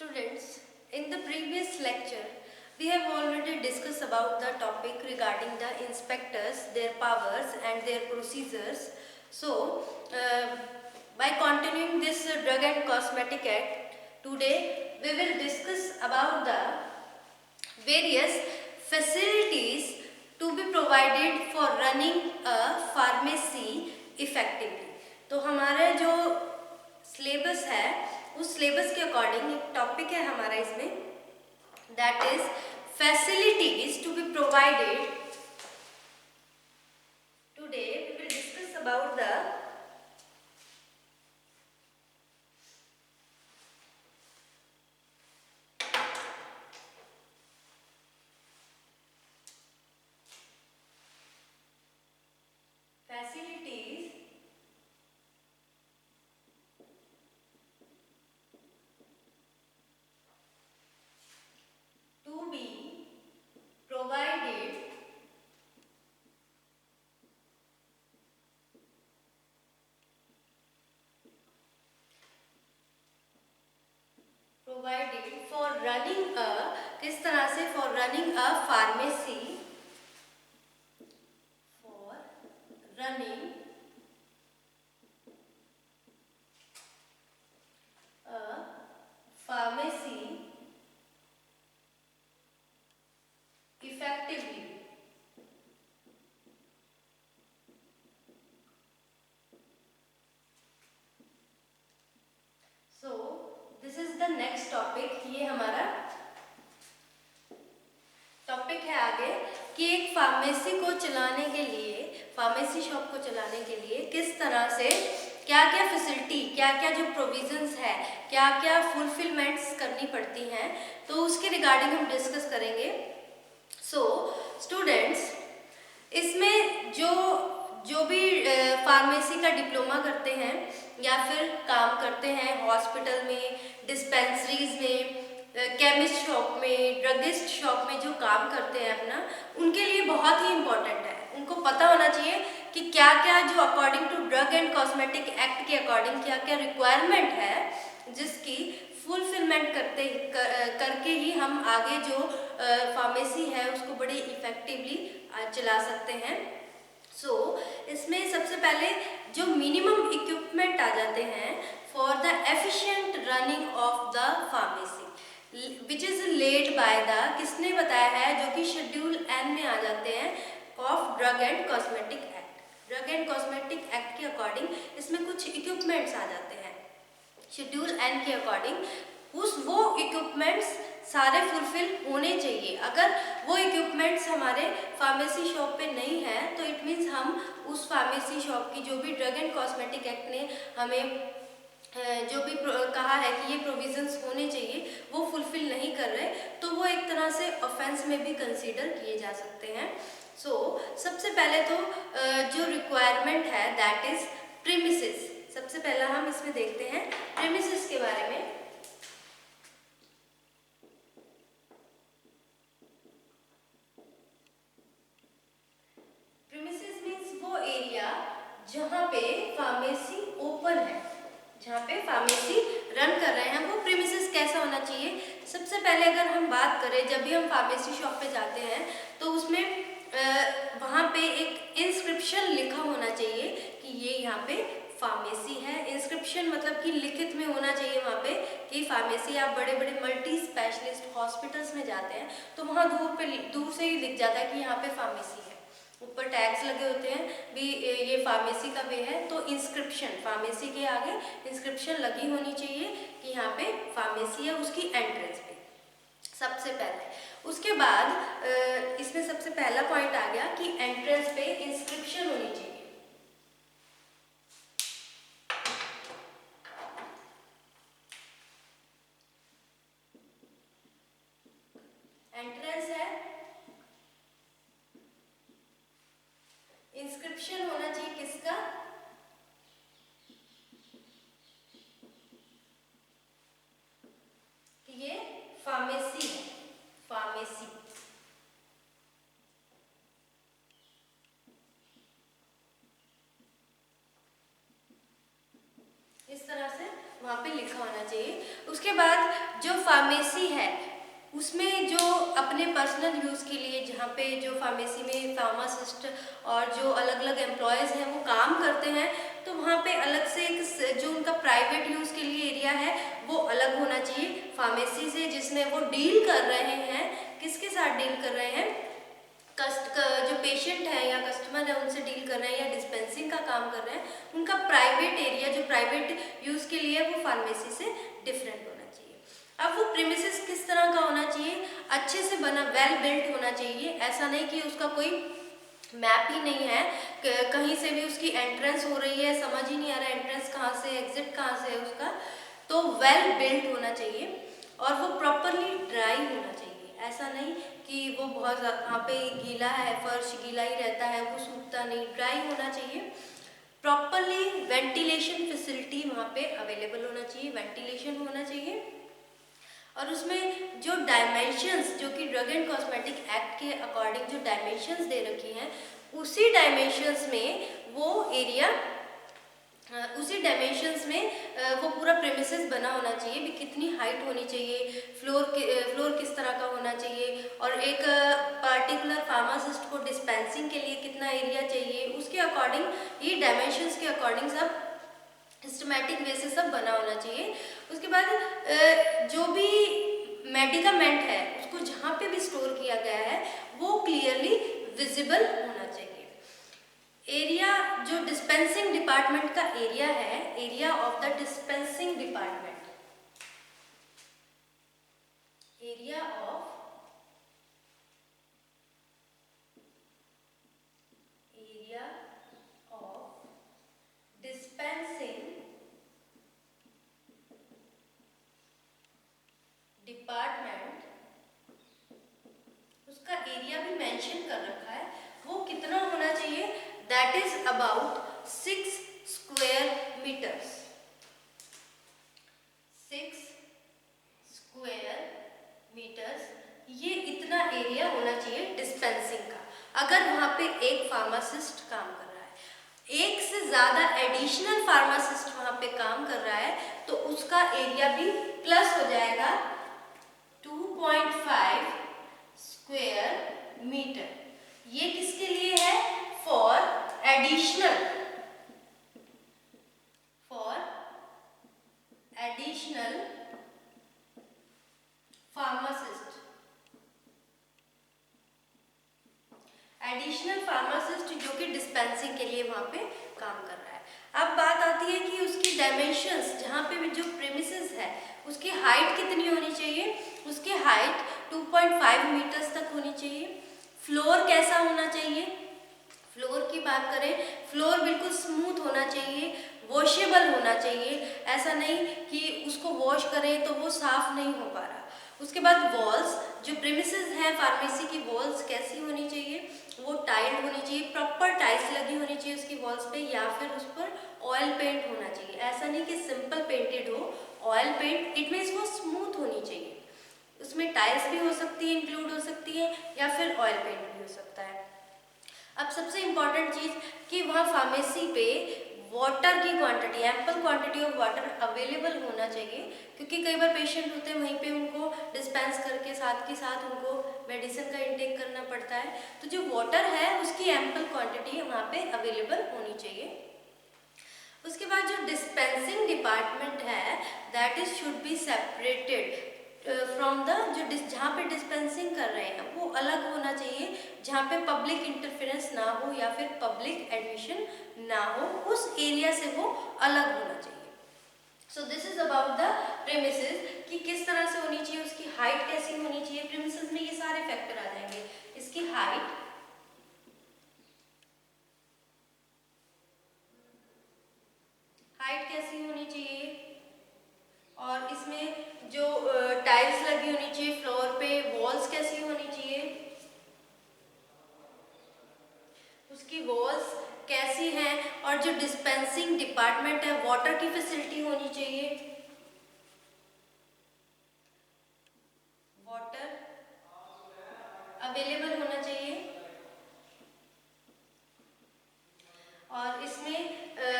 Students, in the previous lecture, we have already discussed about the topic regarding the inspectors, their powers and their procedures. So, by continuing this Drug and Cosmetic Act, today we will discuss about the various facilities to be provided for running a pharmacy effectively. तो हमारा जो syllabus है उस syllabus के according एक topic है हमारा इसमें, that is facilities to be provided. Today we will discuss about the facilities to be provided for running a, किस तरह से for running a pharmacy, for running a pharmacy effectively. So this is the next topic. ये हमारा topic है आगे कि एक pharmacy को चलाने के लिए, फार्मेसी शॉप को चलाने के लिए किस तरह से क्या क्या फैसिलिटी, क्या क्या जो प्रोविजंस है, क्या क्या फुलफिलमेंट्स करनी पड़ती हैं, तो उसके रिगार्डिंग हम डिस्कस करेंगे. सो स्टूडेंट्स, इसमें जो भी फार्मेसी का डिप्लोमा करते हैं या फिर काम करते हैं हॉस्पिटल में, डिस्पेंसरीज में, केमिस्ट शॉप में, ड्रगिस्ट शॉप में जो काम करते हैं अपना, उनके लिए बहुत ही इम्पोर्टेंट है. उनको पता होना चाहिए कि क्या क्या जो according to drug and cosmetic act के अकॉर्डिंग क्या क्या रिक्वायरमेंट है, जिसकी फुलफिलमेंट करके ही हम आगे जो फार्मेसी है उसको बड़ी इफेक्टिवली चला सकते हैं. सो इसमें सबसे पहले जो मिनिमम इक्विपमेंट आ जाते हैं for the efficient running of the pharmacy, which is led by the, किसने बताया है, जो कि शेड्यूल एन में आ जाते हैं of drug and cosmetic act. Drug and cosmetic act के अकॉर्डिंग इसमें कुछ इक्विपमेंट्स आ जाते हैं शेड्यूल एन के अकॉर्डिंग. वो इक्विपमेंट्स सारे फुलफिल होने चाहिए. अगर वो इक्विपमेंट्स हमारे फार्मेसी शॉप पे नहीं है तो इट मीन्स हम उस फार्मेसी शॉप की जो भी ड्रग एंड कॉस्मेटिक एक्ट ने हमें जो भी कहा है कि ये प्रोविजंस होने चाहिए वो फुलफिल नहीं कर रहे, तो वो एक तरह से ऑफेंस में भी कंसीडर किए जा सकते हैं. सो सबसे पहले तो जो रिक्वायरमेंट है दैट इज प्रीमिसेस. सबसे पहला हम इसमें देखते हैं प्रीमिसेस के बारे में. प्रीमिसेस मीन्स वो एरिया जहाँ पे फार्मेसी ओपन है, जहाँ पे फार्मेसी रन कर रहे हैं, वो प्रीमिसेस कैसा होना चाहिए. सबसे पहले अगर हम बात करें, जब भी हम फार्मेसी शॉप पे जाते हैं तो उसमें वहाँ पे एक इंस्क्रिप्शन लिखा होना चाहिए कि ये यहाँ पे फार्मेसी है. इंस्क्रिप्शन मतलब कि लिखित में होना चाहिए वहाँ पे कि फार्मेसी. आप बड़े बड़े मल्टी स्पेशलिस्ट हॉस्पिटल्स में जाते हैं तो वहाँ दूर से ही दिख जाता है कि यहाँ पे फार्मेसी है. ऊपर टैग्स लगे होते हैं भी ये फार्मेसी का वे है, तो इंस्क्रिप्शन, फार्मेसी के आगे इंस्क्रिप्शन लगी होनी चाहिए कि यहाँ पे फार्मेसी है, उसकी एंट्रेंस पे सबसे पहले. उसके बाद इसमें सबसे पहला पॉइंट आ गया कि एंट्रेंस पे इंस्क्रिप्शन होनी चाहिए. एंट्रेंस है, इंस्क्रिप्शन होना चाहिए किसका, कि ये फार्मेसी है, फार्मेसी. इस तरह से वहाँ पे लिखा होना चाहिए। उसके बाद जो फार्मेसी है उसमें जो अपने पर्सनल यूज़ के लिए, जहाँ पे जो फार्मेसी में फार्मासिस्ट और जो अलग अलग एम्प्लॉयज़ हैं वो काम करते हैं, तो वहाँ पे अलग से एक जो उनका प्राइवेट यूज़ के लिए एरिया है वो अलग होना चाहिए फार्मेसी से, जिसमें वो डील कर रहे हैं। किसके साथ डील कर रहे हैं? जो पेशेंट है या कस्टमर है उनसे डील कर रहे हैं या डिस्पेंसिंग का काम कर रहे हैं, उनका प्राइवेट एरिया जो प्राइवेट यूज़ के लिए वो फार्मेसी से डिफरेंट होना चाहिए। अब वो प्रीमिसेस किस तरह का होना चाहिए? अच्छे से बना, वेल बिल्ट होना चाहिए। ऐसा नहीं कि उसका कोई मैप ही नहीं है, कहीं से भी उसकी एंट्रेंस हो रही है, समझ ही नहीं आ रहा है एंट्रेंस कहाँ से, एग्जिट कहाँ से है उसका। तो वेल बिल्ट होना चाहिए और वो प्रॉपरली ड्राई होना चाहिए। ऐसा नहीं कि वो बहुत वहाँ पे गीला है, फर्श गीला ही रहता है, वो सूखता नहीं, ड्राई होना चाहिए। प्रॉपरली वेंटिलेशन फैसिलिटी वहाँ पे अवेलेबल होना चाहिए, वेंटिलेशन होना चाहिए। और उसमें जो डायमेंशंस, जो कि ड्रग एंड कॉस्मेटिक एक्ट के अकॉर्डिंग जो डायमेंशंस दे रखी हैं, उसी डायमेंशंस में वो एरिया, उसी डायमेंशंस में वो पूरा प्रेमिसेस बना होना चाहिए। भी कितनी हाइट होनी चाहिए, फ्लोर किस तरह का होना चाहिए, और एक पर्टिकुलर फार्मासिस्ट को डिस्पेंसिंग के लिए कितना एरिया चाहिए, उसके अकॉर्डिंग, ये डायमेंशंस के अकॉर्डिंग सब सिस्टमैटिक वे से सब बना होना चाहिए। उसके बाद जो भी मेडिकामेंट है उसको जहाँ पे भी स्टोर किया गया है वो क्लियरली विजिबल होना चाहिए। एरिया, जो डिस्पेंसिंग डिपार्टमेंट का एरिया है, area of the dispensing department, area of dispensing department, उसका एरिया भी मेंशन कर रखा है। वो कितना होना चाहिए? That is about 6 square metres, 6 square metres, ये इतना एरिया होना चाहिए डिस्पेंसिंग का। अगर वहाँ पे एक फार्मासिस्ट काम कर रहा है, एक से ज़्यादा एडिशनल फार्मासिस्ट वहाँ पे काम कर रहा है, तो उसका एरिया भी प्लस हो जाएगा 2.5 स्क्वायर मीटर। ये किसके लिए है? For additional pharmacist, additional pharmacist जो कि डिस्पेंसिंग के लिए वहाँ पे काम कर रहा है। अब बात आती है कि उसकी डायमेंशंस, जहाँ पे भी जो प्रेमिसेस है उसकी हाइट कितनी होनी चाहिए? उसकी हाइट 2.5 मीटर्स तक होनी चाहिए। फ्लोर कैसा होना चाहिए? फ्लोर की बात करें, फ्लोर बिल्कुल स्मूथ होना चाहिए, वॉशेबल होना चाहिए। ऐसा नहीं कि उसको वॉश करें तो वो साफ नहीं हो पा रहा। उसके बाद वॉल्स, जो प्रीमिसेस हैं फार्मेसी की, वॉल्स कैसी होनी चाहिए? वो टाइल्ड होनी चाहिए, प्रॉपर टाइल्स लगी होनी चाहिए उसकी वॉल्स पे, या फिर उस पर ऑयल पेंट होना चाहिए। ऐसा नहीं कि सिंपल पेंटेड हो, ऑयल पेंट, इट मीन्स वो स्मूथ होनी चाहिए। उसमें टाइल्स भी हो सकती है, इंक्लूड हो सकती है, या फिर ऑयल पेंट भी हो सकता है। अब सबसे इम्पॉर्टेंट चीज़ कि वहाँ फार्मेसी पे वाटर की quantity, ample quantity of water available होना चाहिए, क्योंकि कई बार पेशेंट होते हैं वहीं पे उनको डिस्पेंस करके साथ के साथ उनको मेडिसिन का इंटेक करना पड़ता है। तो जो वाटर है उसकी एम्पल क्वांटिटी वहाँ पे अवेलेबल होनी चाहिए। उसके बाद जो डिस्पेंसिंग डिपार्टमेंट है, that is should be separated from the, जो जहाँ पे डिस्पेंसिंग कर रहे हैं वो अलग होना चाहिए, जहाँ पे पब्लिक इंटरफेरेंस ना हो या फिर पब्लिक एडमिशन ना हो, उस एरिया से वो अलग होना चाहिए। So this is about the premises कि किस तरह से होनी चाहिए, उसकी हाइट कैसी होनी चाहिए। प्रीमिसेस में ये सारे फैक्टर आ जाएंगे, इसकी हाइट, हाइट कैसी होनी चाहिए, और इसमें जो टाइल्स लगी होनी चाहिए फ्लोर पे, वॉल्स कैसी होनी चाहिए, उसकी वॉल्स कैसी हैं, और जो डिस्पेंसिंग डिपार्टमेंट है वाटर की फैसिलिटी होनी चाहिए, वाटर अवेलेबल होना चाहिए। और इसमें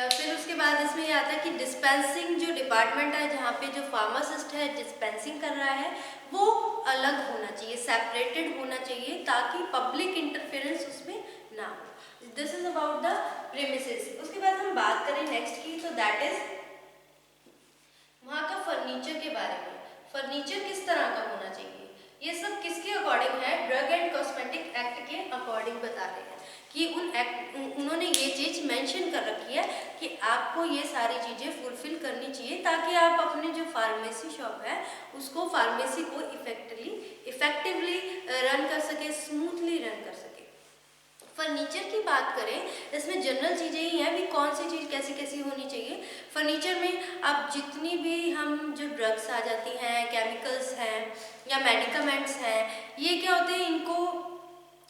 फिर उसके बाद इसमें ये आता है कि डिस्पेंसिंग जो डिपार्टमेंट है, जहाँ पे जो फार्मासिस्ट है डिस्पेंसिंग कर रहा है, वो अलग होना चाहिए, सेपरेटेड होना चाहिए, ताकि पब्लिक इंटरफेरेंस उसमें ना हो। This is about the premises. उसके बाद हम बात करें नेक्स्ट की, तो दैट इज वहाँ का फर्नीचर के बारे में। फर्नीचर किस तरह का होना चाहिए, ये सब किसके अकॉर्डिंग है, ड्रग एंड कॉस्मेटिक एक्ट के अकॉर्डिंग बता रहे हैं कि उन्होंने ये चीज़ मेंशन कर रखी है कि आपको ये सारी चीज़ें फुलफिल करनी चाहिए, ताकि आप अपने जो फार्मेसी शॉप है उसको, फार्मेसी को इफेक्टिवली रन कर सके, स्मूथली रन कर सके। फर्नीचर की बात करें, इसमें जनरल चीज़ें ही हैं भी, कौन सी चीज़ कैसी कैसी होनी चाहिए। फर्नीचर में अब जितनी भी हम जो ड्रग्स आ जाती हैं, केमिकल्स हैं या मेडिकामेंट्स हैं, ये क्या होते हैं,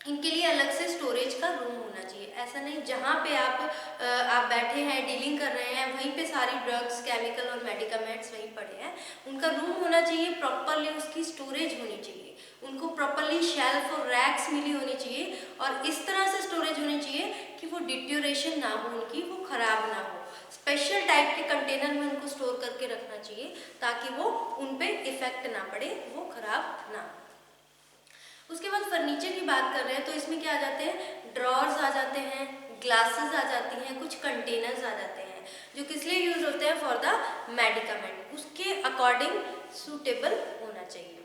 इनके लिए अलग से स्टोरेज का रूम होना चाहिए। ऐसा नहीं जहाँ पे आप बैठे हैं, डीलिंग कर रहे हैं, वहीं पे सारी ड्रग्स, केमिकल और मेडिकामेंट्स वहीं पड़े हैं। उनका रूम होना चाहिए, प्रॉपरली उसकी स्टोरेज होनी चाहिए, उनको प्रॉपरली शेल्फ और रैक्स मिली होनी चाहिए, और इस तरह से स्टोरेज होनी चाहिए कि वो डिट्यूरेशन ना हो उनकी, वो खराब ना हो। स्पेशल टाइप के कंटेनर में उनको स्टोर करके रखना चाहिए, ताकि वो उन पे इफेक्ट ना पड़े, वो खराब ना हो। उसके बाद फर्नीचर की बात कर रहे हैं, तो इसमें क्या आ जाते हैं, ड्रॉर्स आ जाते हैं, ग्लासेस आ जाती हैं, कुछ कंटेनर्स आ जाते हैं, जो किस लिए यूज होते हैं, फॉर द मेडिकामेंट, उसके अकॉर्डिंग सूटेबल होना चाहिए।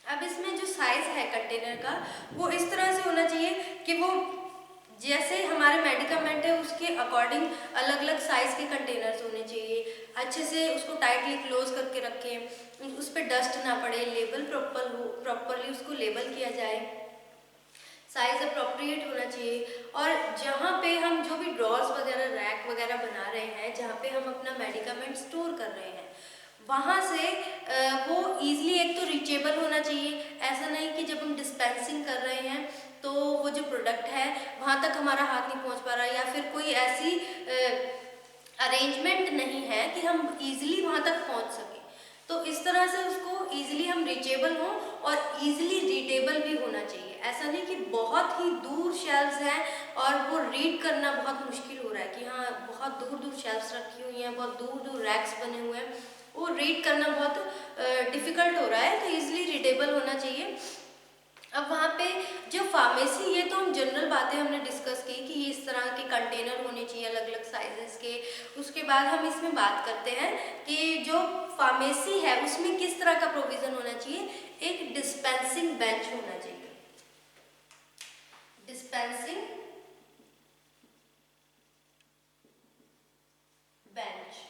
अब इसमें जो साइज है कंटेनर का, वो इस तरह से होना चाहिए कि वो जैसे हमारे मेडिकामेंट है उसके अकॉर्डिंग अलग अलग साइज के कंटेनर्स होने चाहिए, अच्छे से उसको टाइटली क्लोज करके रखें, उस पर डस्ट ना पड़े, लेबल प्रॉपरली उसको लेबल किया जाए, साइज अप्रोप्रिएट होना चाहिए। और जहाँ पे हम जो भी ड्रॉर्स वगैरह, रैक वगैरह बना रहे हैं, जहाँ पे हम अपना मेडिकामेंट स्टोर कर रहे हैं, वहाँ से वो ईजिली एक तो रीचेबल होना चाहिए। ऐसा नहीं कि जब हम डिस्पेंसिंग कर रहे हैं तो वो जो प्रोडक्ट है वहाँ तक हमारा हाथ नहीं पहुँच पा रहा, या फिर कोई ऐसी अरेंजमेंट नहीं है कि हम ईजिली वहाँ तक पहुँच सकें। तो इस तरह से उसको ईजिली हम रीचेबल हों और ईजिली रीडेबल भी होना चाहिए। ऐसा नहीं कि बहुत ही दूर शेल्फ्स हैं और वो रीड करना बहुत मुश्किल हो रहा है कि हाँ बहुत दूर दूर शेल्फ्स रखी हुई हैं, बहुत दूर दूर रैक्स बने हुए हैं, वो रीड करना बहुत डिफ़िकल्ट हो रहा है, तो ईजिली रीडेबल होना चाहिए। अब वहाँ पे जो फार्मेसी, ये तो हम जनरल बातें हमने डिस्कस की कि ये इस तरह के कंटेनर होने चाहिए अलग अलग साइजेस के। उसके बाद हम इसमें बात करते हैं कि जो फार्मेसी है उसमें किस तरह का प्रोविज़न होना चाहिए। एक डिस्पेंसिंग बेंच होना चाहिए, डिस्पेंसिंग बेंच।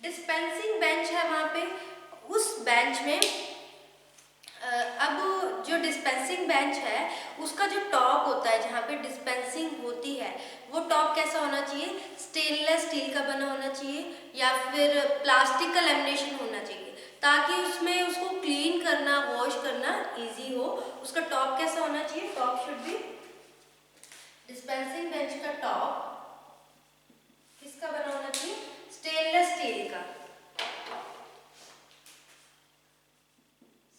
डिस्पेंसिंग बेंच है वहाँ पे, उस बेंच में अब जो डिस्पेंसिंग बेंच है उसका जो टॉप होता है, जहाँ पे डिस्पेंसिंग होती है, वो टॉप कैसा होना चाहिए, स्टेनलेस स्टील का बना होना चाहिए या फिर प्लास्टिक का लेमिनेशन होना चाहिए, ताकि उसमें उसको क्लीन करना, वॉश करना इजी हो। उसका टॉप कैसा होना चाहिए, top should be, dispensing bench का टॉप किसका बना होना चाहिए, स्टेनलेस स्टील का,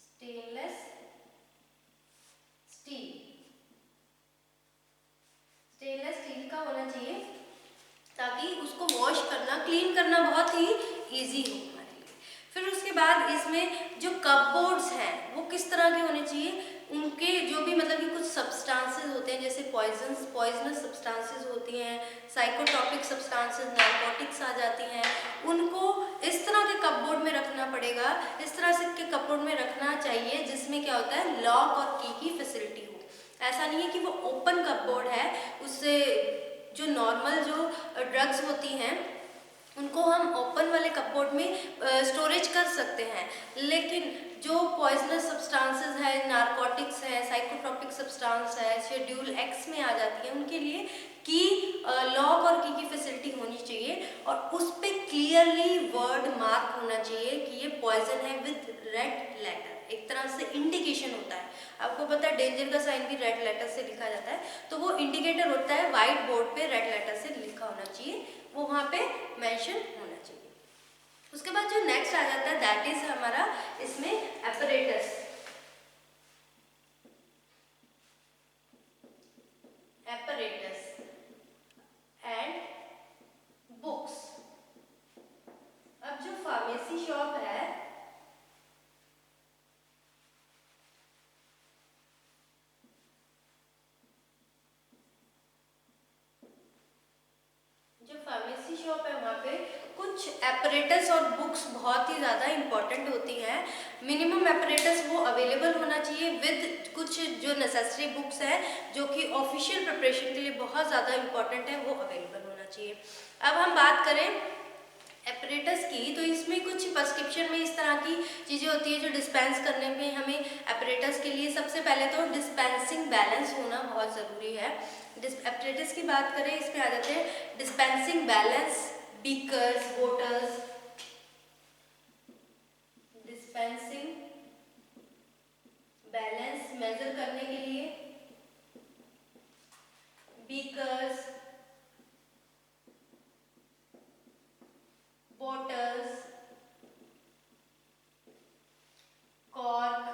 स्टेनलेस स्टील, स्टेनलेस स्टील का होना चाहिए, ताकि उसको वॉश करना, क्लीन करना बहुत ही इजी हो हमारे लिए। फिर उसके बाद इसमें जो कपबोर्ड्स हैं वो किस तरह के होने चाहिए, उनके जो भी मतलब कि कुछ सब्सटेंसेस होते हैं, जैसे पॉइजनस सब्सटेंसेस होती हैं, साइकोट्रॉपिक सब्सटेंसेस, नार्कोटिक्स आ जाती हैं, उनको इस तरह के कपबोर्ड में रखना पड़ेगा, इस तरह से के कपबोर्ड में रखना चाहिए जिसमें क्या होता है, लॉक और की फैसिलिटी हो। ऐसा नहीं है कि वो ओपन कपबोर्ड है, उससे जो नॉर्मल जो ड्रग्स होती हैं उनको हम ओपन वाले कपबोर्ड में स्टोरेज कर सकते हैं, लेकिन जो पॉइजनस सब्सटेंसेस है, नारकोटिक्स है, साइकोट्रॉपिक सब्सटेंस है, शेड्यूल एक्स में आ जाती है, उनके लिए की लॉक और की फैसिलिटी होनी चाहिए, और उस पर क्लियरली वर्ड मार्क होना चाहिए कि ये पॉइजन है विद रेड लेटर, एक तरह से इंडिकेशन होता है। आपको पता है डेंजर का साइन भी रेड लेटर से लिखा जाता है, तो वो इंडिकेटर होता है, व्हाइट बोर्ड पे रेड लेटर से लिखा होना चाहिए, वो वहाँ पे मेंशन होना चाहिए। उसके बाद जो नेक्स्ट आ जाता है दैट इज हमारा इसमें एपरेटस। एपरेटस शॉप है वहाँ पे कुछ एपरेटस और बुक्स बहुत ही ज़्यादा इम्पॉर्टेंट होती हैं। मिनिमम एपरेटस वो अवेलेबल होना चाहिए विद कुछ जो नेसेसरी बुक्स हैं जो कि ऑफिशियल प्रिपरेशन के लिए बहुत ज़्यादा इम्पॉर्टेंट है, वो अवेलेबल होना चाहिए। अब हम बात करें एपरेटस की, तो इसमें कुछ प्रिस्क्रिप्शन में इस तरह की चीज़ें होती है जो डिस्पेंस करने में हमें एपरेटस के लिए सबसे पहले तो डिस्पेंसिंग बैलेंस होना बहुत ज़रूरी है। एपरेटस की बात करें, इसमें आ जाते हैं dispensing balance, beakers, bottles, dispensing balance measure करने के लिए, beakers, bottles, cork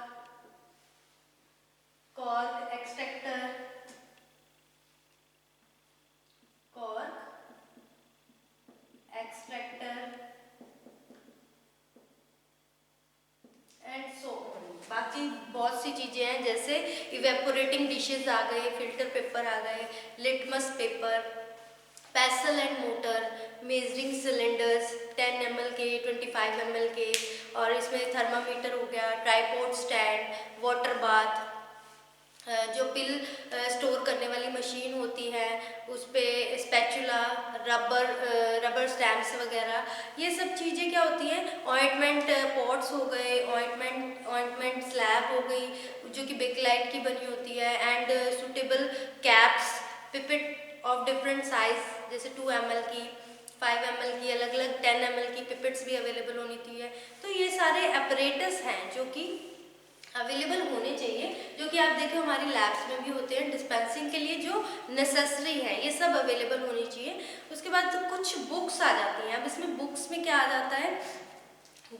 extractor, and so on. बाकी बहुत सी चीज़ें हैं जैसे इवेपोरेटिंग डिशेस आ गए, फिल्टर पेपर आ गए, litmus paper, पेसल and motor, measuring cylinders 10 ml के, 25 ml के, और इसमें थर्मामीटर हो गया, ट्राइपॉड स्टैंड, वाटर बाथ, जो पिल स्टोर करने वाली मशीन होती है उस पर स्पैचुला, रबर स्टैम्प्स वगैरह, ये सब चीज़ें क्या होती हैं, ऑइंटमेंट पॉट्स हो गए, ऑइंटमेंट स्लैब हो गई जो कि बेकलाइट की बनी होती है, and suitable caps, pipette of different size जैसे 2 ml की, 5 ml की, अलग अलग 10 ml की पिपेट्स भी अवेलेबल होनी चाहिए। तो ये सारे अपरेटस हैं जो कि अवेलेबल होने चाहिए, जो कि आप देखो हमारी लैब्स में भी होते हैं डिस्पेंसिंग के लिए जो नेसेसरी है, ये सब अवेलेबल होनी चाहिए। उसके बाद तो कुछ बुक्स आ जाती हैं। अब इसमें बुक्स में क्या आ जाता है,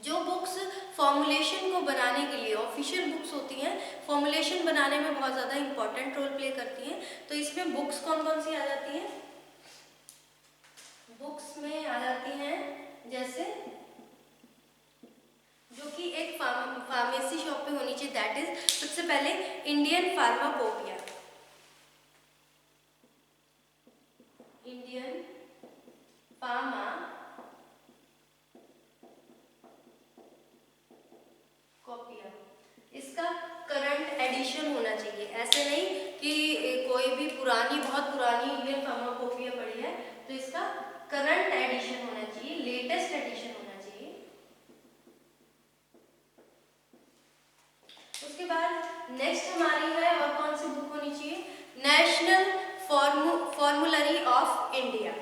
जो बुक्स फॉर्मुलेशन को बनाने के लिए ऑफिशियल बुक्स होती हैं, फॉर्मुलेशन बनाने में बहुत ज़्यादा इंपॉर्टेंट रोल प्ले करती हैं। तो इसमें बुक्स कौन कौन सी आ जाती हैं, बुक्स में आ जाती हैं जैसे जो कि एक फार्मेसी शॉप पे होनी चाहिए, दैट इज सबसे पहले इंडियन फार्माकोपिया, इंडियन फार्माकोपिया, इसका करंट एडिशन होना चाहिए। ऐसे नहीं कि कोई भी बहुत पुरानी इंडियन फार्माकोपिया पड़ी है, तो इसका करंट एडिशन होना चाहिए, लेटेस्ट एडिशन होना चाहिए। उसके बाद नेक्स्ट हमारी है और कौन सी बुक होनी चाहिए, national formulary of India,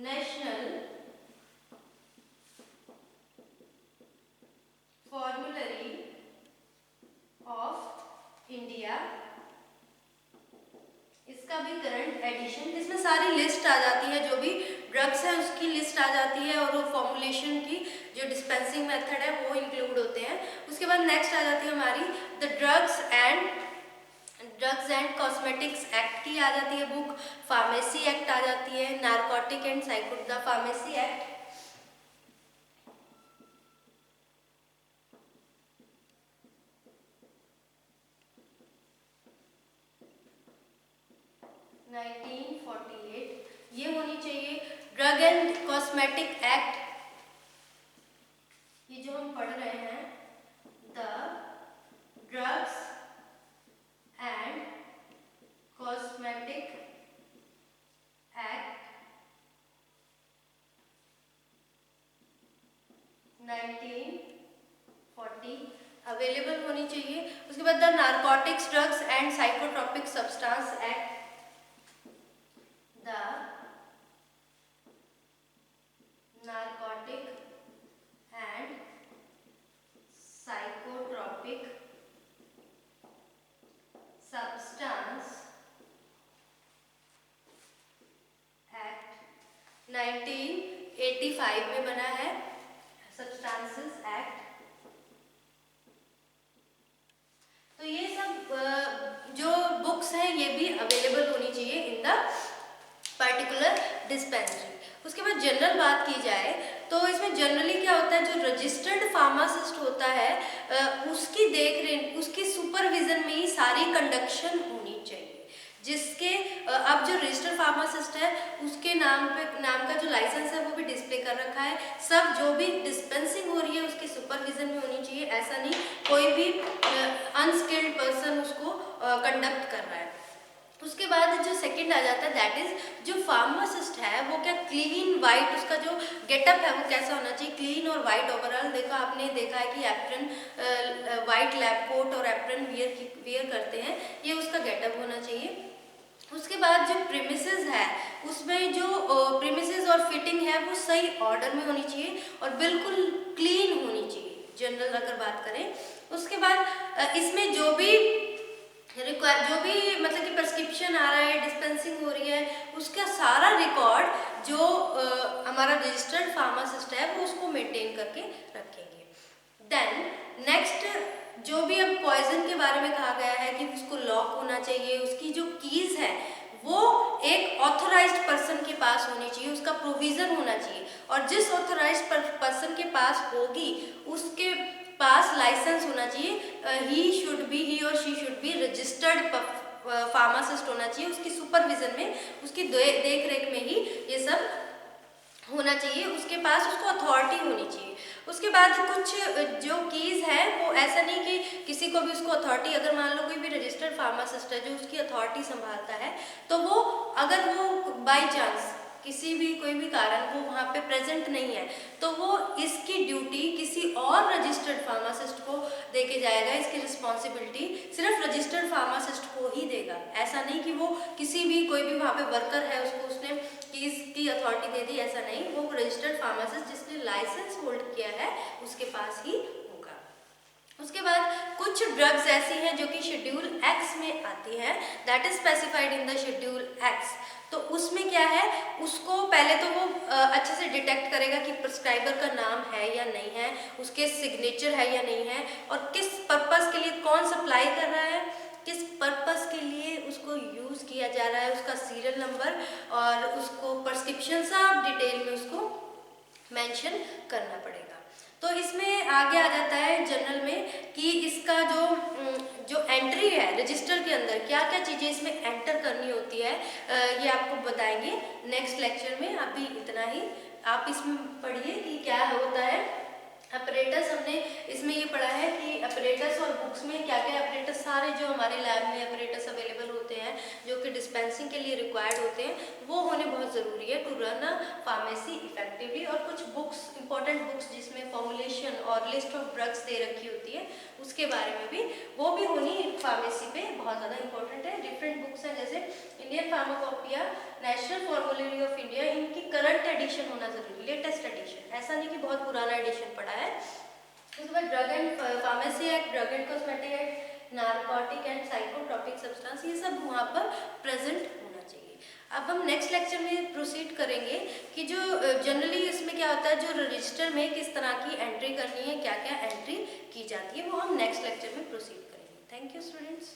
national formulary of India, इसका भी करंट एडिशन, इसमें सारी लिस्ट आ जाती है, जो भी ड्रग्स है उसकी लिस्ट आ जाती है और वो फॉर्मुलेशन की जो डिस्पेंसिंग मेथड है वो इंक्लूड होते हैं। उसके बाद नेक्स्ट आ जाती है हमारी the drugs and cosmetics act की आ जाती है बुक, फार्मेसी एक्ट आ जाती है, narcotic and psycho the pharmacy act, ये होनी चाहिए। ड्रग एंड कॉस्मेटिक एक्ट, ये जो हम पढ़ रहे हैं, the drugs and cosmetic act 1940 available होनी चाहिए। उसके बाद the narcotics, drugs and psychotropic substance act, the narcotic and psychotropic substance act 1985 में बना है, सब्सटेंसेस एक्ट। तो ये सब जो बुक्स हैं ये भी अवेलेबल होनी चाहिए इन द पर्टिकुलर डिस्पेंसरी। उसके बाद जनरल बात की जाए तो इसमें जनरली क्या होता है, जो रजिस्टर्ड फार्मासिस्ट होता है उसकी देखरेख, उसकी सुपरविजन में ही सारी कंडक्शन होनी चाहिए। जिसके अब जो रजिस्टर्ड फार्मासिस्ट है उसके नाम का जो लाइसेंस है वो भी डिस्प्ले कर रखा है। सब जो भी डिस्पेंसिंग हो रही है उसके सुपरविजन में होनी चाहिए, ऐसा नहीं कोई भी अनस्किल्ड पर्सन उसको कंडक्ट कर रहा है। उसके बाद जो सेकंड आ जाता है दैट इज जो फार्मासिस्ट है वो क्या क्लीन वाइट, उसका जो गेटअप है वो कैसा होना चाहिए, क्लीन और वाइट ओवरऑल। देखो आपने देखा है कि एप्रन वाइट लैब कोट और एप्रन वियर करते हैं, ये उसका गेटअप होना चाहिए। उसके बाद जो प्रीमिसेस है उसमें जो प्रीमिसेस और फिटिंग है वो सही ऑर्डर में होनी चाहिए और बिल्कुल क्लीन होनी चाहिए, जनरल अगर बात करें। उसके बाद इसमें जो भी मतलब कि प्रिस्क्रिप्शन आ रहा है, डिस्पेंसिंग हो रही है, उसका सारा रिकॉर्ड जो हमारा रजिस्टर्ड फार्मासिस्ट है वो उसको मेंटेन करके रखेंगे। देन नेक्स्ट जो भी अब पॉइजन के बारे में कहा गया है कि उसको लॉक होना चाहिए, उसकी जो कीज है वो एक ऑथोराइज्ड पर्सन के पास होनी चाहिए, उसका प्रोविजन होना चाहिए और जिस ऑथोराइज्ड पर्सन के पास होगी उसके पास लाइसेंस होना चाहिए। ही और she should be registered pharmacist होना चाहिए, उसकी सुपरविजन में, उसकी देख रेख में ही ये सब होना चाहिए, उसके पास उसको अथॉरिटी होनी चाहिए। उसके बाद कुछ जो कीज है वो ऐसा नहीं कि किसी को भी उसको अथॉरिटी, अगर मान लो कोई भी रजिस्टर्ड फार्मासिस्ट है जो उसकी अथॉरिटी संभालता है तो वो अगर वो बाई चांस किसी भी कोई भी कारण वो वहाँ पे प्रेजेंट नहीं है तो वो इसकी ड्यूटी किसी और रजिस्टर्ड फार्मासिस्ट को देके जाएगा, इसकी रिस्पॉन्सिबिलिटी सिर्फ रजिस्टर्ड फार्मासिस्ट को ही देगा। ऐसा नहीं कि वो किसी भी कोई भी वहाँ पे वर्कर है उसको उसने की अथॉरिटी दे दी, ऐसा नहीं, वो रजिस्टर्ड फार्मासिस्ट जिसने लाइसेंस होल्ड किया है उसके पास ही होगा। उसके बाद कुछ ड्रग्स ऐसी हैं जो कि शेड्यूल एक्स में आती हैं, that is specified in the schedule x. तो उसमें क्या है, उसको पहले तो वो अच्छे से डिटेक्ट करेगा कि प्रिस्क्राइबर का नाम है या नहीं है, उसके सिग्नेचर है या नहीं है और किस पर्पस के लिए कौन सप्लाई कर रहा है, किस पर्पस के लिए उसको यूज़ किया जा रहा है, उसका सीरियल नंबर और उसको प्रिस्क्रिप्शन सब डिटेल में उसको मेंशन करना पड़ेगा। तो इसमें आगे आ जाता है जनरल में कि इसका जो एंट्री है रजिस्टर के अंदर क्या क्या चीज़ें इसमें एंटर करनी होती है, ये आपको बताएंगे नेक्स्ट लेक्चर में। अभी इतना ही आप इसमें पढ़िए कि क्या होता है। अपरेटस हमने इसमें ये पढ़ा है कि अपरेटस और बुक्स में क्या क्या अपरेटस, सारे जो हमारे लैब में अपरेटस अवेलेबल होते हैं जो कि डिस्पेंसिंग के लिए रिक्वायर्ड होते हैं वो होने बहुत ज़रूरी है to run a pharmacy effectively. और कुछ बुक्स, इंपॉर्टेंट बुक्स जिसमें फॉर्मुलेशन और लिस्ट ऑफ ड्रग्स दे रखी होती है उसके बारे में भी, वो भी होनी फार्मेसी पे बहुत ज़्यादा इंपॉर्टेंट है। डिफरेंट बुक्स हैं जैसे Indian pharmacopoeia, national formulary of India, इनकी करंट एडिशन होना जरूरी, लेटेस्ट एडिशन, ऐसा नहीं कि बहुत पुराना एडिशन पड़ा है। उसके बाद drug and pharmacy act, drug and cosmetic act, narcotic and psychotropic substance, ये सब वहाँ पर प्रेजेंट होना चाहिए। अब हम नेक्स्ट लेक्चर में प्रोसीड करेंगे कि जो जनरली इसमें क्या होता है, जो रजिस्टर में किस तरह की एंट्री करनी है, क्या क्या एंट्री की जाती है, वो हम नेक्स्ट लेक्चर में प्रोसीड करेंगे। Thank you students.